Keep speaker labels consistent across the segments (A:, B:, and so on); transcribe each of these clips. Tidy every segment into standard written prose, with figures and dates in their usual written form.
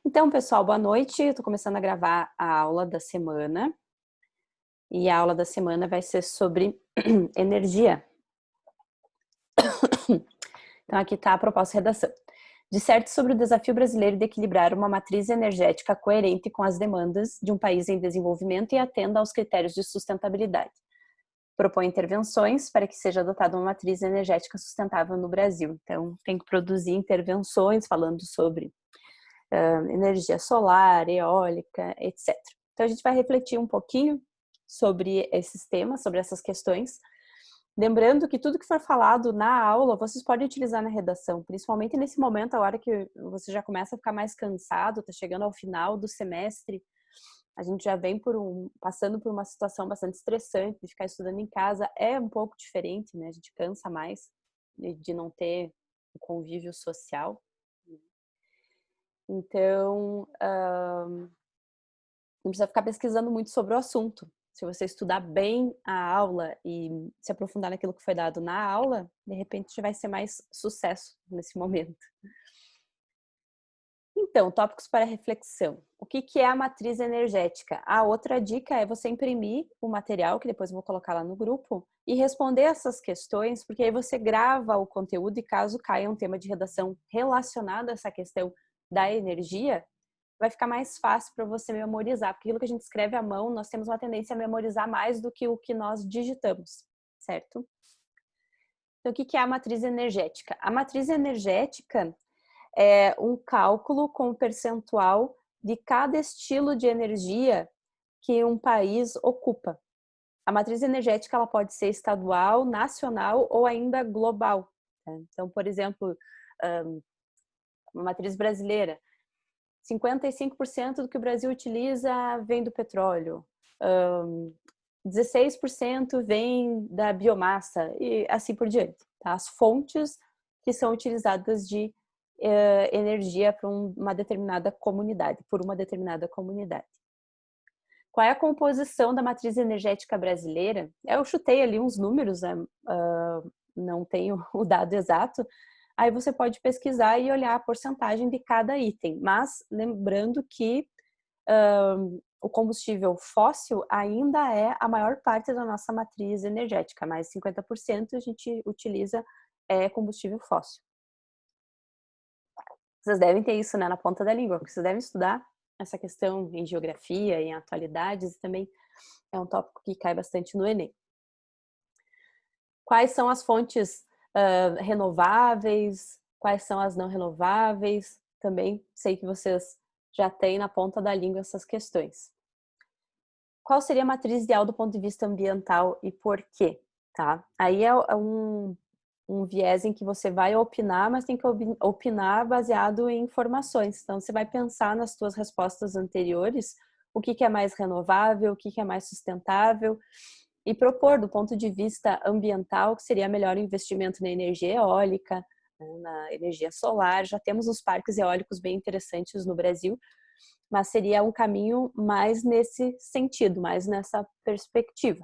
A: Então, pessoal, boa noite. Eu tô começando a gravar a aula da semana. E a aula da semana vai ser sobre energia. Então, aqui está a proposta de redação. Disserte sobre o desafio brasileiro de equilibrar uma matriz energética coerente com as demandas de um país em desenvolvimento e atenda aos critérios de sustentabilidade. Propõe intervenções para que seja adotada uma matriz energética sustentável no Brasil. Então, tem que produzir intervenções falando sobre energia solar, eólica, etc. Então, a gente vai refletir um pouquinho sobre esses temas, sobre essas questões. Lembrando que tudo que for falado na aula, vocês podem utilizar na redação, principalmente nesse momento, a hora que você já começa a ficar mais cansado, está chegando ao final do semestre, a gente já vem passando por uma situação bastante estressante, de ficar estudando em casa é um pouco diferente, né? A gente cansa mais de não ter o convívio social. Então, não precisa ficar pesquisando muito sobre o assunto. Se você estudar bem a aula e se aprofundar naquilo que foi dado na aula, de repente já vai ser mais sucesso nesse momento. Então, tópicos para reflexão. O que é a matriz energética? A outra dica é você imprimir o material, que depois eu vou colocar lá no grupo, e responder essas questões, porque aí você grava o conteúdo e caso caia um tema de redação relacionado a essa questão da energia, vai ficar mais fácil para você memorizar, porque aquilo que a gente escreve à mão, nós temos uma tendência a memorizar mais do que o que nós digitamos, certo? Então, o que é a matriz energética? A matriz energética é um cálculo com o percentual de cada estilo de energia que um país ocupa. A matriz energética ela pode ser estadual, nacional ou ainda global. Então, por exemplo, uma matriz brasileira, 55% do que o Brasil utiliza vem do petróleo, 16% vem da biomassa e assim por diante. Tá? As fontes que são utilizadas de energia para uma determinada comunidade, por uma determinada comunidade. Qual é a composição da matriz energética brasileira? Eu chutei ali uns números, não tenho o dado exato. Aí você pode pesquisar e olhar a porcentagem de cada item, mas lembrando que o combustível fóssil ainda é a maior parte da nossa matriz energética, mais 50% a gente utiliza combustível fóssil. Vocês devem ter isso, né, na ponta da língua, porque vocês devem estudar essa questão em geografia, em atualidades, e também é um tópico que cai bastante no Enem. Quais são as fontes renováveis? Quais são as não renováveis? Também sei que vocês já têm na ponta da língua essas questões. Qual seria a matriz ideal do ponto de vista ambiental e por quê? Tá? Aí é um viés em que você vai opinar, mas tem que opinar baseado em informações. Então, você vai pensar nas suas respostas anteriores o que é mais renovável, o que é mais sustentável, e propor, do ponto de vista ambiental, que seria melhor o investimento na energia eólica, na energia solar. Já temos uns parques eólicos bem interessantes no Brasil, mas seria um caminho mais nesse sentido, mais nessa perspectiva.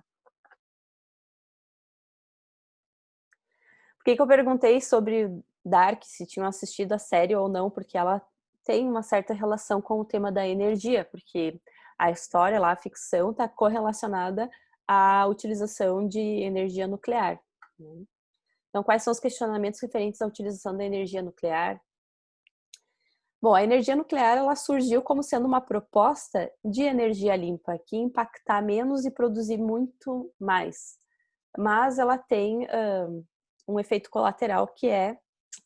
A: Por que eu perguntei sobre Dark, se tinham assistido a série ou não, porque ela tem uma certa relação com o tema da energia, porque a história lá, a ficção, está correlacionada à utilização de energia nuclear. Né? Então, quais são os questionamentos referentes à utilização da energia nuclear? Bom, a energia nuclear ela surgiu como sendo uma proposta de energia limpa, que impactar menos e produzir muito mais. Mas ela tem um efeito colateral que é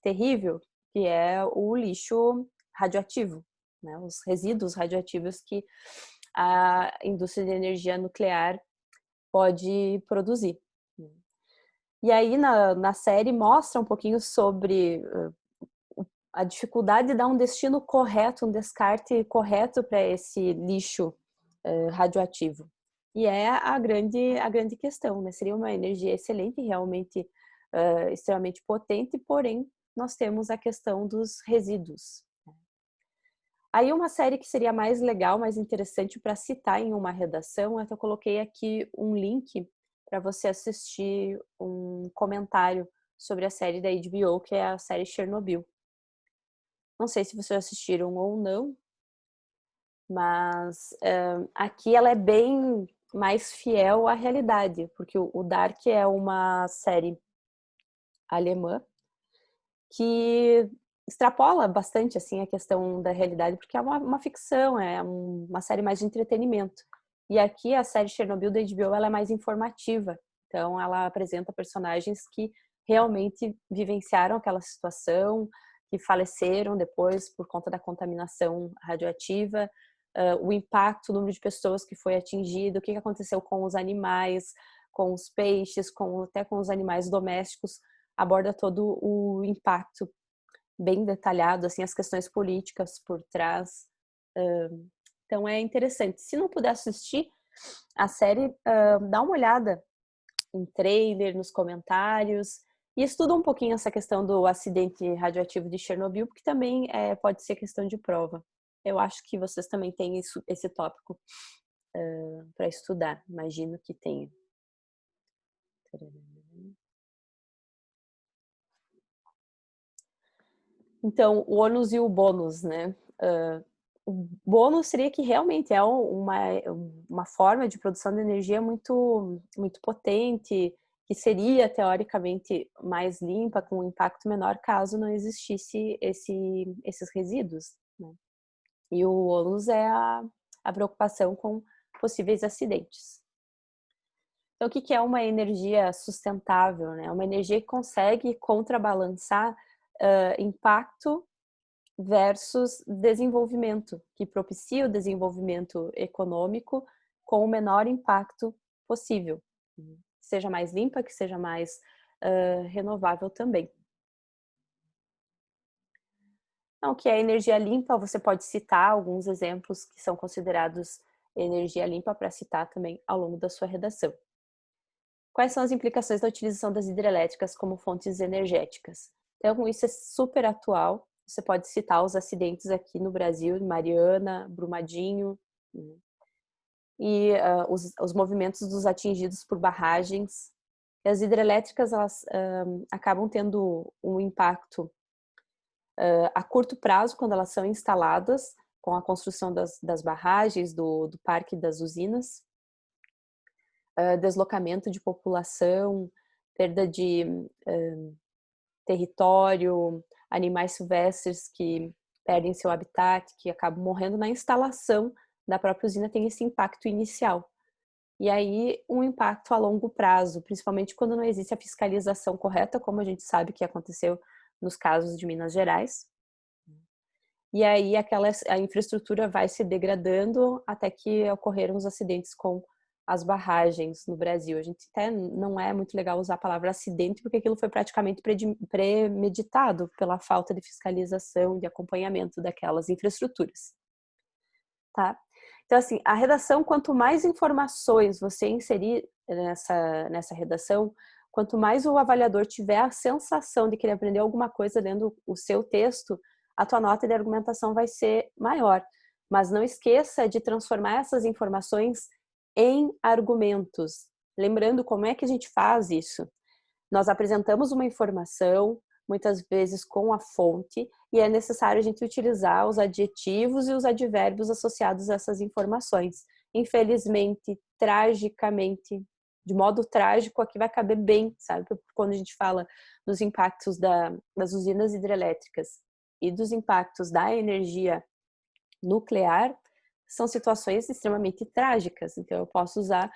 A: terrível, que é o lixo radioativo, né? Os resíduos radioativos que a indústria de energia nuclear pode produzir. E aí na série mostra um pouquinho sobre a dificuldade de dar um destino correto, um descarte correto para esse lixo radioativo. E é a grande questão, né? Seria uma energia excelente, realmente extremamente potente, porém nós temos a questão dos resíduos. Aí uma série que seria mais legal, mais interessante para citar em uma redação, é que eu coloquei aqui um link para você assistir um comentário sobre a série da HBO, que é a série Chernobyl. Não sei se vocês assistiram ou não, Mas aqui ela é bem mais fiel à realidade, porque o Dark é uma série alemã que extrapola bastante assim a questão da realidade, porque é uma ficção, uma série mais de entretenimento. E aqui a série Chernobyl da HBO ela é mais informativa, então ela apresenta personagens que realmente vivenciaram aquela situação, que faleceram depois por conta da contaminação radioativa, o impacto, o número de pessoas que foi atingido, o que aconteceu com os animais, com os peixes, até com os animais domésticos, aborda todo o impacto bem detalhado, assim, as questões políticas por trás. Então é interessante. Se não puder assistir a série, dá uma olhada em trailer, nos comentários e estuda um pouquinho essa questão do acidente radioativo de Chernobyl, porque também pode ser questão de prova. Eu acho que vocês também têm esse tópico para estudar. Imagino que tenha. Então, o ônus e o bônus, né? O bônus seria que realmente é uma forma de produção de energia muito, muito potente, que seria teoricamente mais limpa, com um impacto menor, caso não existisse esses resíduos, né? E o ônus é a preocupação com possíveis acidentes. Então, o que é uma energia sustentável, né? Uma energia que consegue contrabalançar impacto versus desenvolvimento, que propicia o desenvolvimento econômico com o menor impacto possível. Que seja mais limpa, que seja mais renovável também. Então, o que é energia limpa? Você pode citar alguns exemplos que são considerados energia limpa para citar também ao longo da sua redação. Quais são as implicações da utilização das hidrelétricas como fontes energéticas? Então, isso é super atual. Você pode citar os acidentes aqui no Brasil, Mariana, Brumadinho, né? E os movimentos dos atingidos por barragens. As hidrelétricas, elas acabam tendo um impacto a curto prazo, quando elas são instaladas, com a construção das barragens, do parque das usinas, deslocamento de população, perda de território, animais silvestres que perdem seu habitat, que acabam morrendo na instalação da própria usina, tem esse impacto inicial. E aí, um impacto a longo prazo, principalmente quando não existe a fiscalização correta, como a gente sabe que aconteceu nos casos de Minas Gerais. E aí, a infraestrutura vai se degradando até que ocorreram os acidentes com as barragens no Brasil. A gente até não é muito legal usar a palavra acidente, porque aquilo foi praticamente premeditado pela falta de fiscalização, de acompanhamento daquelas infraestruturas. Tá? Então, assim, a redação, quanto mais informações você inserir nessa redação, quanto mais o avaliador tiver a sensação de querer aprender alguma coisa lendo o seu texto, a tua nota de argumentação vai ser maior. Mas não esqueça de transformar essas informações em argumentos. Lembrando como é que a gente faz isso. Nós apresentamos uma informação, muitas vezes com a fonte, e é necessário a gente utilizar os adjetivos e os advérbios associados a essas informações. Infelizmente, tragicamente, de modo trágico, aqui vai caber bem, sabe? Quando a gente fala dos impactos das usinas hidrelétricas e dos impactos da energia nuclear, são situações extremamente trágicas. Então, eu posso usar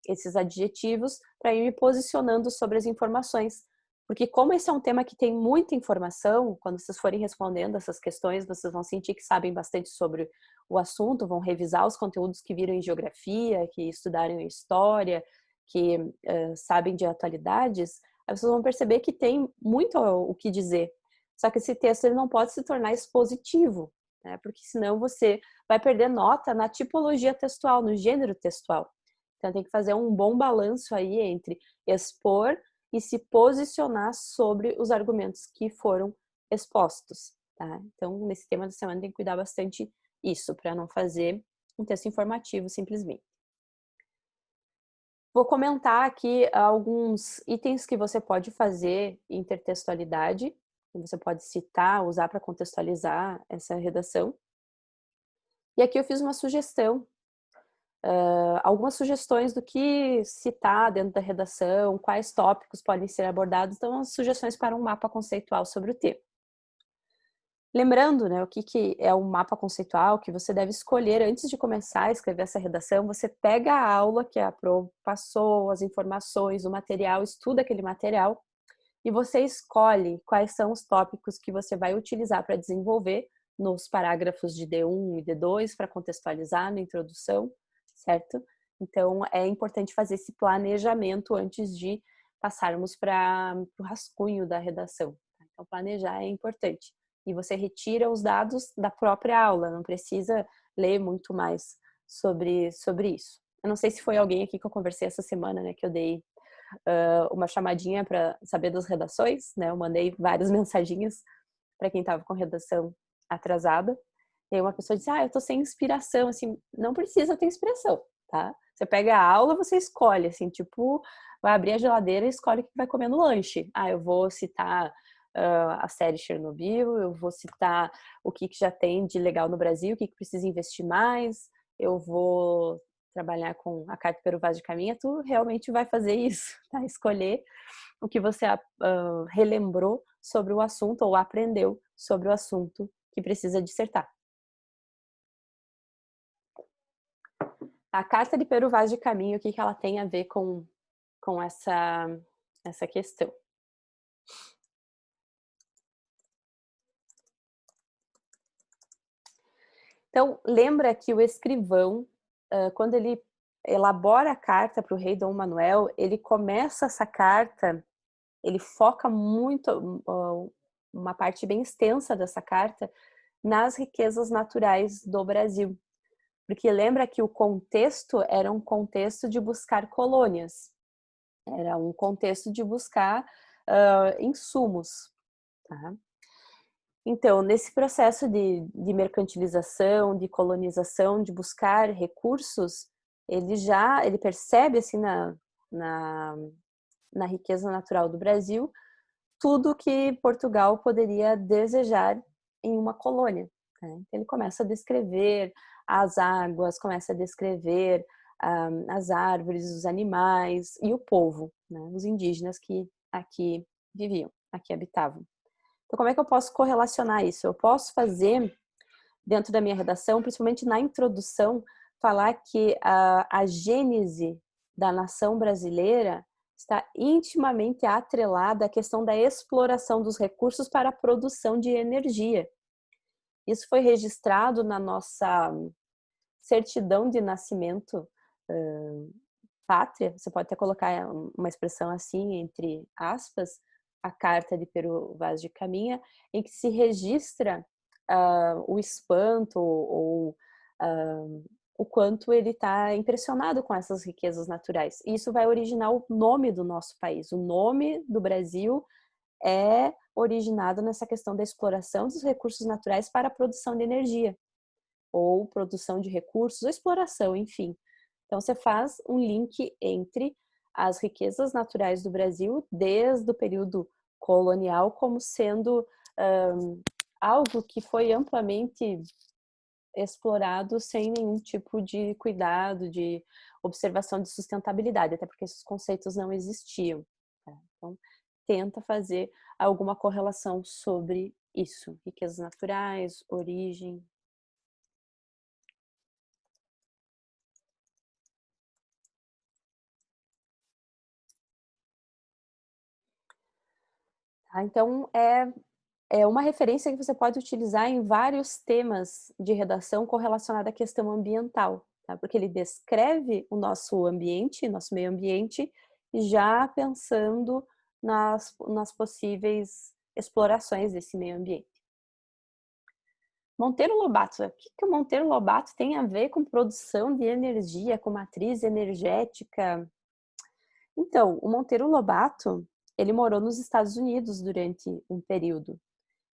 A: esses adjetivos para ir me posicionando sobre as informações. Porque como esse é um tema que tem muita informação, quando vocês forem respondendo essas questões, vocês vão sentir que sabem bastante sobre o assunto, vão revisar os conteúdos que viram em geografia, que estudaram em história, que sabem de atualidades, aí vocês vão perceber que tem muito o que dizer. Só que esse texto ele não pode se tornar expositivo, né? Porque senão você vai perder nota na tipologia textual, no gênero textual. Então tem que fazer um bom balanço aí entre expor e se posicionar sobre os argumentos que foram expostos, tá? Então nesse tema da semana tem que cuidar bastante isso, para não fazer um texto informativo simplesmente. Vou comentar aqui alguns itens que você pode fazer em intertextualidade, que você pode citar, usar para contextualizar essa redação. E aqui eu fiz uma sugestão, algumas sugestões do que citar dentro da redação, quais tópicos podem ser abordados, então as sugestões para um mapa conceitual sobre o tema. Lembrando, né, o que é um mapa conceitual que você deve escolher antes de começar a escrever essa redação. Você pega a aula que a Pro passou, as informações, o material, estuda aquele material e você escolhe quais são os tópicos que você vai utilizar para desenvolver nos parágrafos de D1 e D2 para contextualizar na introdução, certo? Então, é importante fazer esse planejamento antes de passarmos para o rascunho da redação. Então, planejar é importante. E você retira os dados da própria aula, não precisa ler muito mais sobre isso. Eu não sei se foi alguém aqui que eu conversei essa semana, né, que eu dei uma chamadinha para saber das redações, né? Eu mandei várias mensaginhas para quem estava com redação atrasada. E aí uma pessoa disse: eu tô sem inspiração, assim, não precisa ter inspiração, tá? Você pega a aula, você escolhe, assim, tipo, vai abrir a geladeira e escolhe o que vai comer no lanche. Eu vou citar a série Chernobyl, eu vou citar o que já tem de legal no Brasil, o que precisa investir mais, eu vou trabalhar com a carta Peru Vaz de Caminha, tu realmente vai fazer isso, tá? Escolher o que você relembrou sobre o assunto ou aprendeu sobre o assunto que precisa dissertar. A carta de Peru Vaz de Caminho, o que ela tem a ver com essa questão? Então, lembra que o escrivão, quando ele elabora a carta para o rei Dom Manuel, ele começa essa carta, ele foca muito, uma parte bem extensa dessa carta, nas riquezas naturais do Brasil. Porque lembra que o contexto era um contexto de buscar colônias, era um contexto de buscar insumos. Tá? Então, nesse processo de mercantilização, de colonização, de buscar recursos, ele percebe assim na riqueza natural do Brasil tudo que Portugal poderia desejar em uma colônia. Né? Ele começa a descrever as águas, começa a descrever as árvores, os animais e o povo, né? Os indígenas que aqui viviam, aqui habitavam. Então, como é que eu posso correlacionar isso? Eu posso fazer, dentro da minha redação, principalmente na introdução, falar que a gênese da nação brasileira está intimamente atrelada à questão da exploração dos recursos para a produção de energia. Isso foi registrado na nossa certidão de nascimento pátria, você pode até colocar uma expressão assim, entre aspas, a Carta de Peru Vaz de Caminha, em que se registra o espanto ou o quanto ele está impressionado com essas riquezas naturais. E isso vai originar o nome do nosso país. O nome do Brasil é originado nessa questão da exploração dos recursos naturais para a produção de energia, ou produção de recursos, ou exploração, enfim. Então, você faz um link entre as riquezas naturais do Brasil, desde o período colonial, como sendo algo que foi amplamente explorado sem nenhum tipo de cuidado, de observação de sustentabilidade, até porque esses conceitos não existiam. Tá? Então, tenta fazer alguma correlação sobre isso, riquezas naturais, origem. Tá? Então, é uma referência que você pode utilizar em vários temas de redação correlacionada à questão ambiental, tá? Porque ele descreve o nosso ambiente, nosso meio ambiente, já pensando nas possíveis explorações desse meio ambiente. Monteiro Lobato, o que o Monteiro Lobato tem a ver com produção de energia, com matriz energética? Então, o Monteiro Lobato, ele morou nos Estados Unidos durante um período.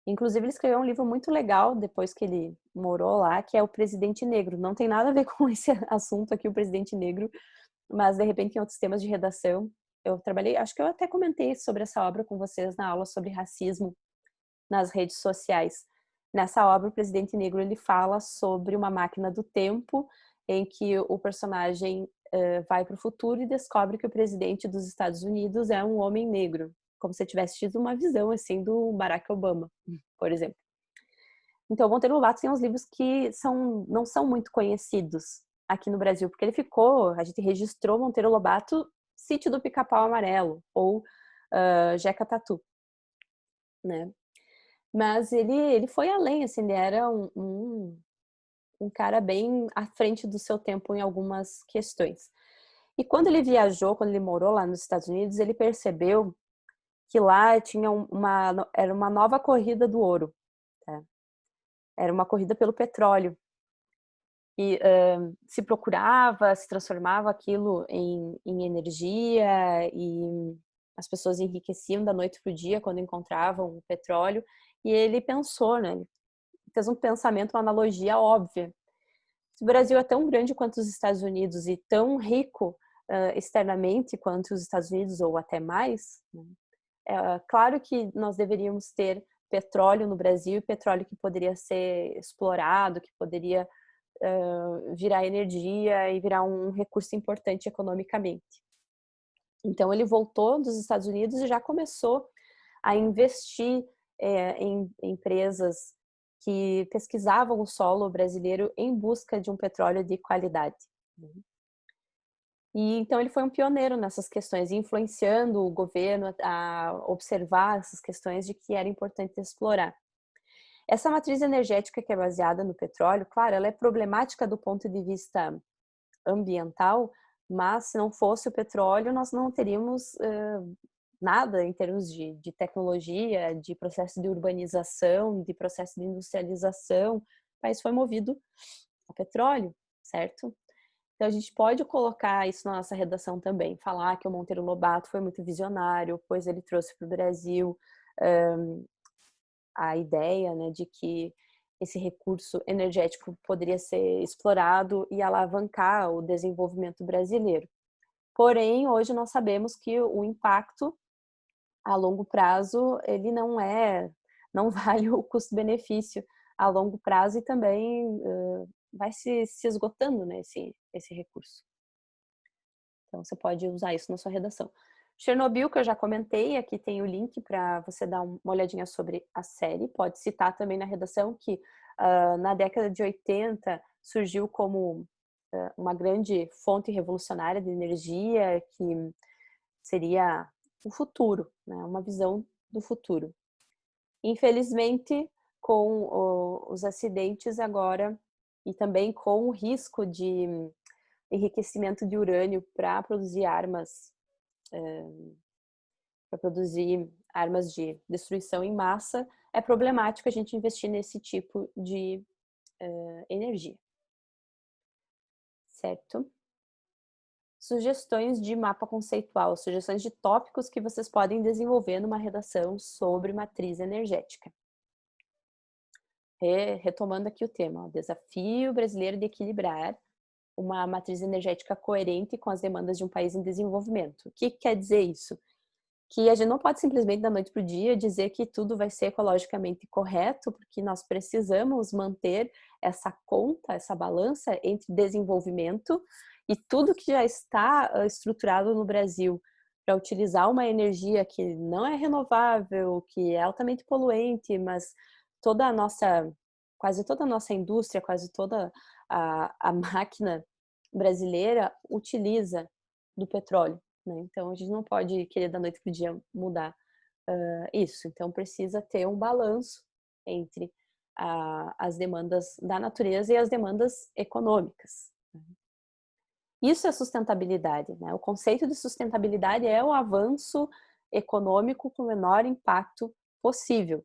A: Inclusive, ele escreveu um livro muito legal depois que ele morou lá, que é O Presidente Negro. Não tem nada a ver com esse assunto aqui, o Presidente Negro, mas de repente em outros temas de redação. Eu trabalhei, acho que eu até comentei sobre essa obra com vocês na aula sobre racismo nas redes sociais. Nessa obra, o Presidente Negro ele fala sobre uma máquina do tempo em que o personagem vai para o futuro e descobre que o presidente dos Estados Unidos é um homem negro, como se tivesse tido uma visão assim do Barack Obama, por exemplo. Então, o Monteiro Lobato tem uns livros que não são muito conhecidos aqui no Brasil, porque a gente registrou Monteiro Lobato, Sítio do Pica-Pau Amarelo, ou Jeca Tatu, né? Mas ele foi além, assim, ele era um cara bem à frente do seu tempo em algumas questões. E quando ele viajou, quando ele morou lá nos Estados Unidos, ele percebeu que lá tinha era uma nova corrida do ouro, tá? Era uma corrida pelo petróleo. E se transformava aquilo em energia, e as pessoas enriqueciam da noite para o dia quando encontravam o petróleo. E ele pensou, né? Ele fez um pensamento, uma analogia óbvia. Se o Brasil é tão grande quanto os Estados Unidos e tão rico externamente quanto os Estados Unidos, ou até mais, né? Claro que nós deveríamos ter petróleo no Brasil, petróleo que poderia ser explorado, que poderia virar energia e virar um recurso importante economicamente. Então ele voltou dos Estados Unidos e já começou a investir em empresas que pesquisavam o solo brasileiro em busca de um petróleo de qualidade. E então ele foi um pioneiro nessas questões, influenciando o governo a observar essas questões de que era importante explorar. Essa matriz energética que é baseada no petróleo, claro, ela é problemática do ponto de vista ambiental, mas se não fosse o petróleo, nós não teríamos nada em termos de tecnologia, de processo de urbanização, de processo de industrialização. O país foi movido a petróleo, certo? Então a gente pode colocar isso na nossa redação também, falar que o Monteiro Lobato foi muito visionário, pois ele trouxe para o Brasil a ideia, né, de que esse recurso energético poderia ser explorado e alavancar o desenvolvimento brasileiro. Porém, hoje nós sabemos que o impacto a longo prazo, ele não vale o custo-benefício a longo prazo, e também vai se esgotando, né, esse recurso. Então, você pode usar isso na sua redação. Chernobyl, que eu já comentei, aqui tem o link para você dar uma olhadinha sobre a série. Pode citar também na redação que na década de 80 surgiu como uma grande fonte revolucionária de energia, que seria o futuro, né? Uma visão do futuro. Infelizmente, com os acidentes agora, e também com o risco de enriquecimento de urânio para produzir armas de destruição em massa, é problemático a gente investir nesse tipo de energia. Certo? Sugestões de mapa conceitual, sugestões de tópicos que vocês podem desenvolver numa redação sobre matriz energética. Retomando aqui o tema, o desafio brasileiro de equilibrar uma matriz energética coerente com as demandas de um país em desenvolvimento. O que quer dizer isso? Que a gente não pode simplesmente da noite para o dia dizer que tudo vai ser ecologicamente correto, porque nós precisamos manter essa conta, essa balança entre desenvolvimento e tudo que já está estruturado no Brasil para utilizar uma energia que não é renovável, que é altamente poluente, mas quase toda a nossa indústria, quase toda a máquina brasileira utiliza do petróleo, né? Então a gente não pode querer da noite para o dia mudar isso. Então precisa ter um balanço entre as demandas da natureza e as demandas econômicas. Isso é sustentabilidade, né? O conceito de sustentabilidade é o avanço econômico com o menor impacto possível.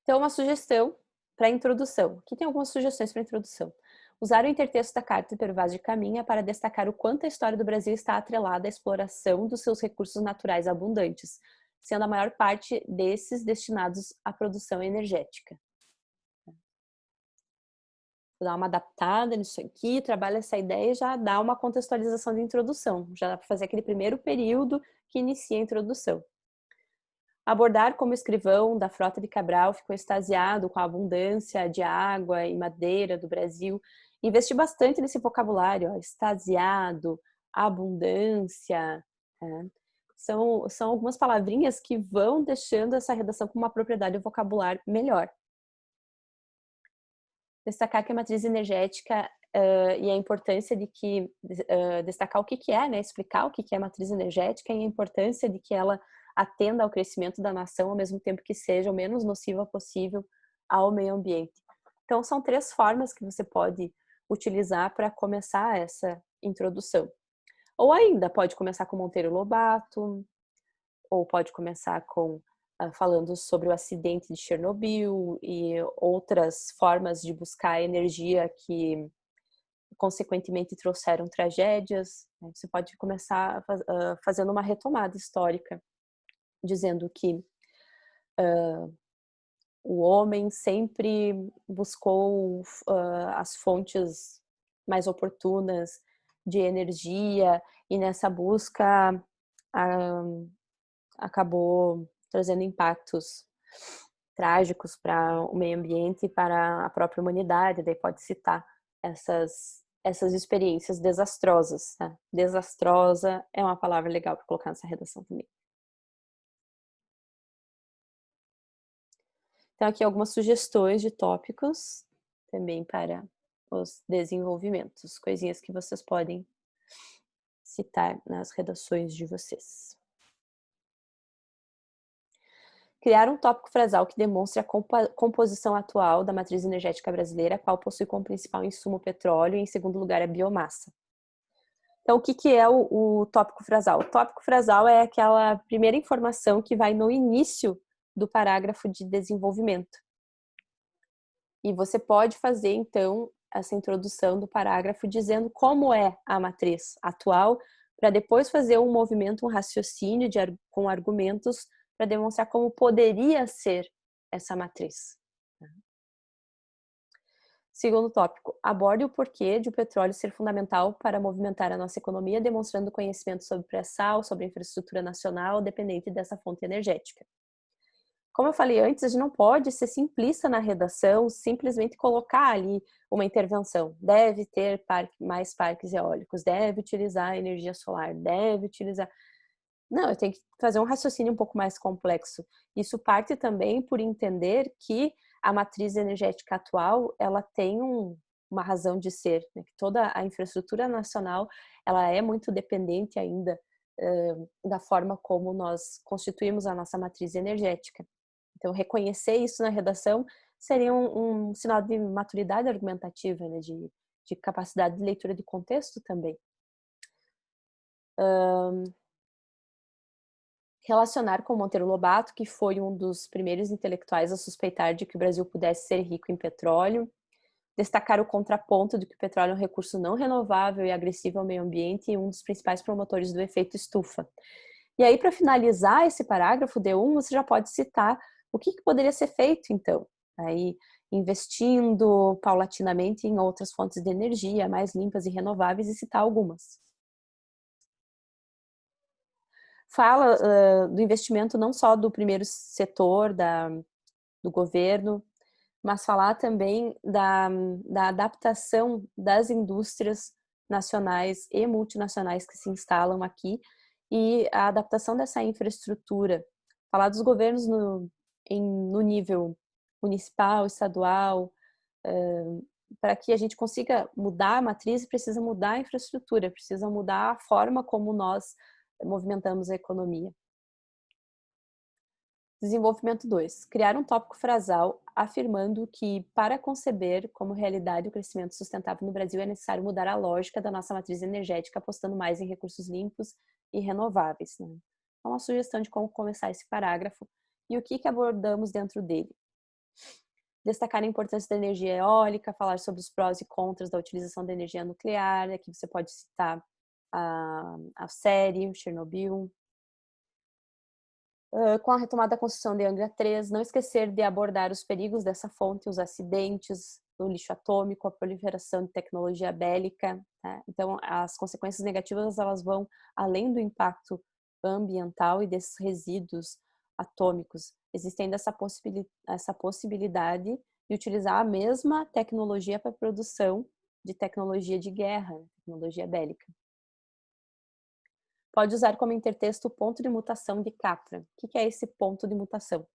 A: Então, uma sugestão para a introdução. Aqui tem algumas sugestões para a introdução. Usar o intertexto da Carta de Vaz de Caminha para destacar o quanto a história do Brasil está atrelada à exploração dos seus recursos naturais abundantes, sendo a maior parte desses destinados à produção energética. Vou dar uma adaptada nisso aqui, trabalha essa ideia e já dá uma contextualização de introdução. Já dá para fazer aquele primeiro período que inicia a introdução. Abordar como escrivão da Frota de Cabral ficou extasiado com a abundância de água e madeira do Brasil. Investi bastante nesse vocabulário, ó, extasiado, abundância. É. São algumas palavrinhas que vão deixando essa redação com uma propriedade vocabular melhor. Destacar que a matriz energética e a importância de que destacar o que é, né, explicar o que é a matriz energética e a importância de que ela atenda ao crescimento da nação ao mesmo tempo que seja o menos nociva possível ao meio ambiente. Então são 3 formas que você pode utilizar para começar essa introdução. Ou ainda pode começar com Monteiro Lobato, ou pode começar com falando sobre o acidente de Chernobyl e outras formas de buscar energia que consequentemente trouxeram tragédias. Você pode começar fazendo uma retomada histórica, dizendo que o homem sempre buscou as fontes mais oportunas de energia e nessa busca acabou trazendo impactos trágicos para o meio ambiente e para a própria humanidade. Daí pode citar essas experiências desastrosas. Tá? Desastrosa é uma palavra legal para colocar nessa redação também. Então, aqui algumas sugestões de tópicos também para os desenvolvimentos, coisinhas que vocês podem citar nas redações de vocês. Criar um tópico frasal que demonstre a composição atual da matriz energética brasileira, a qual possui como principal insumo o petróleo e, em segundo lugar, a biomassa. Então, o que é o tópico frasal? O tópico frasal é aquela primeira informação que vai no início do parágrafo de desenvolvimento. E você pode fazer, então, essa introdução do parágrafo dizendo como é a matriz atual, para depois fazer um movimento, um raciocínio com argumentos para demonstrar como poderia ser essa matriz. Segundo tópico, aborde o porquê de o petróleo ser fundamental para movimentar a nossa economia, demonstrando conhecimento sobre pré-sal, sobre a infraestrutura nacional dependente dessa fonte energética. Como eu falei antes, a gente não pode ser simplista na redação, simplesmente colocar ali uma intervenção. Deve ter mais parques eólicos, deve utilizar energia solar, deve utilizar... Não, eu tenho que fazer um raciocínio um pouco mais complexo. Isso parte também por entender que a matriz energética atual, ela tem uma razão de ser, né? Que toda a infraestrutura nacional, ela é muito dependente ainda da forma como nós constituímos a nossa matriz energética. Então, reconhecer isso na redação seria um sinal de maturidade argumentativa, né? De capacidade de leitura de contexto também. Relacionar com Monteiro Lobato, que foi um dos primeiros intelectuais a suspeitar de que o Brasil pudesse ser rico em petróleo. Destacar o contraponto de que o petróleo é um recurso não renovável e agressivo ao meio ambiente e um dos principais promotores do efeito estufa. E aí, para finalizar esse parágrafo D1, você já pode citar o que poderia ser feito, então. Aí, investindo paulatinamente em outras fontes de energia mais limpas e renováveis e citar algumas. Fala do investimento não só do primeiro setor do governo, mas falar também da adaptação das indústrias nacionais e multinacionais que se instalam aqui e a adaptação dessa infraestrutura. Falar dos governos no nível municipal, estadual, para que a gente consiga mudar a matriz, precisa mudar a infraestrutura, precisa mudar a forma como nós movimentamos a economia. Desenvolvimento 2. Criar um tópico frasal afirmando que, para conceber como realidade o crescimento sustentável no Brasil, é necessário mudar a lógica da nossa matriz energética, apostando mais em recursos limpos e renováveis. Né? É uma sugestão de como começar esse parágrafo e o que abordamos dentro dele. Destacar a importância da energia eólica, falar sobre os prós e contras da utilização da energia nuclear. Aqui você pode citar a série, o Chernobyl. Com a retomada da construção de Angra 3, não esquecer de abordar os perigos dessa fonte, os acidentes, o lixo atômico, a proliferação de tecnologia bélica. Tá? Então, as consequências negativas elas vão além do impacto ambiental e desses resíduos atômicos. Existe ainda essa possibilidade de utilizar a mesma tecnologia para a produção de tecnologia de guerra, tecnologia bélica. Pode usar como intertexto o ponto de mutação de Capra. O que é esse ponto de mutação?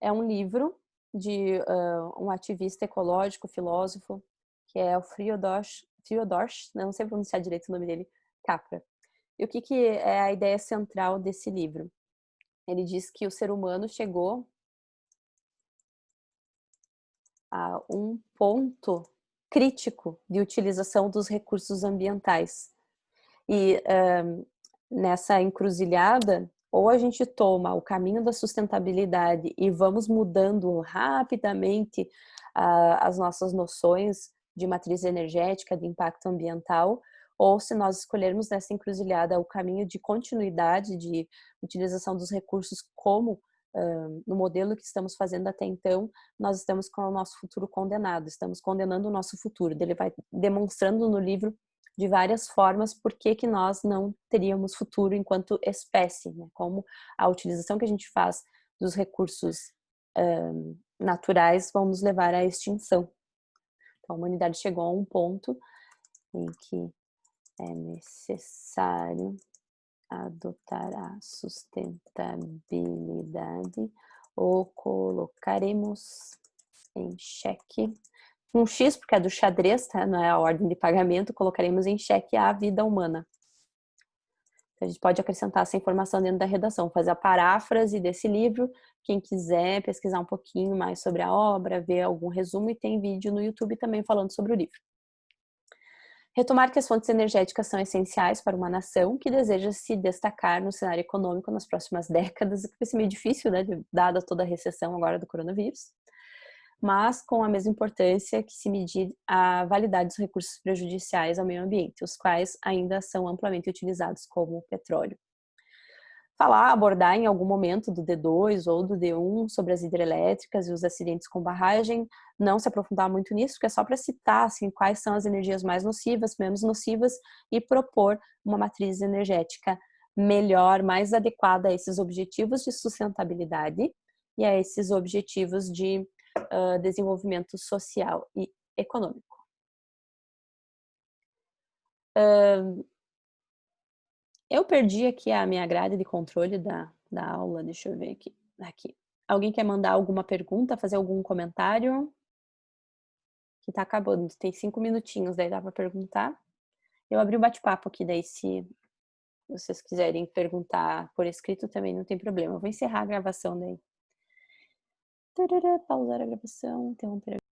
A: É um livro de um ativista ecológico, filósofo, que é o Fyodor, não sei pronunciar direito o nome dele, Capra. E o que é a ideia central desse livro? Ele diz que o ser humano chegou a um ponto crítico de utilização dos recursos ambientais. E nessa encruzilhada, ou a gente toma o caminho da sustentabilidade e vamos mudando rapidamente as nossas noções de matriz energética, de impacto ambiental, ou se nós escolhermos nessa encruzilhada o caminho de continuidade, de utilização dos recursos como no modelo que estamos fazendo até então, nós estamos com o nosso futuro condenado, estamos condenando o nosso futuro. Ele vai demonstrando no livro de várias formas por que nós não teríamos futuro enquanto espécie, né? Como a utilização que a gente faz dos recursos naturais vão nos levar à extinção. Então, a humanidade chegou a um ponto em que é necessário adotar a sustentabilidade ou colocaremos em xeque um X, porque é do xadrez, tá? Não é a ordem de pagamento, colocaremos em xeque a vida humana. Então, a gente pode acrescentar essa informação dentro da redação, fazer a paráfrase desse livro. Quem quiser pesquisar um pouquinho mais sobre a obra, ver algum resumo, e tem vídeo no YouTube também falando sobre o livro. Retomar que as fontes energéticas são essenciais para uma nação que deseja se destacar no cenário econômico nas próximas décadas, que vai ser meio difícil, né, dada toda a recessão agora do coronavírus, mas com a mesma importância que se medir a validade dos recursos prejudiciais ao meio ambiente, os quais ainda são amplamente utilizados como o petróleo. Abordar em algum momento do D2 ou do D1 sobre as hidrelétricas e os acidentes com barragem, não se aprofundar muito nisso, porque é só para citar assim, quais são as energias mais nocivas, menos nocivas, e propor uma matriz energética melhor, mais adequada a esses objetivos de sustentabilidade e a esses objetivos de desenvolvimento social e econômico. Eu perdi aqui a minha grade de controle da aula, deixa eu ver aqui. Aqui. Alguém quer mandar alguma pergunta, fazer algum comentário? Que tá acabando, tem 5 minutinhos, daí dá para perguntar. Eu abri o bate-papo aqui, daí se vocês quiserem perguntar por escrito também não tem problema. Eu vou encerrar a gravação daí. Tarará, pausar a gravação, interromper a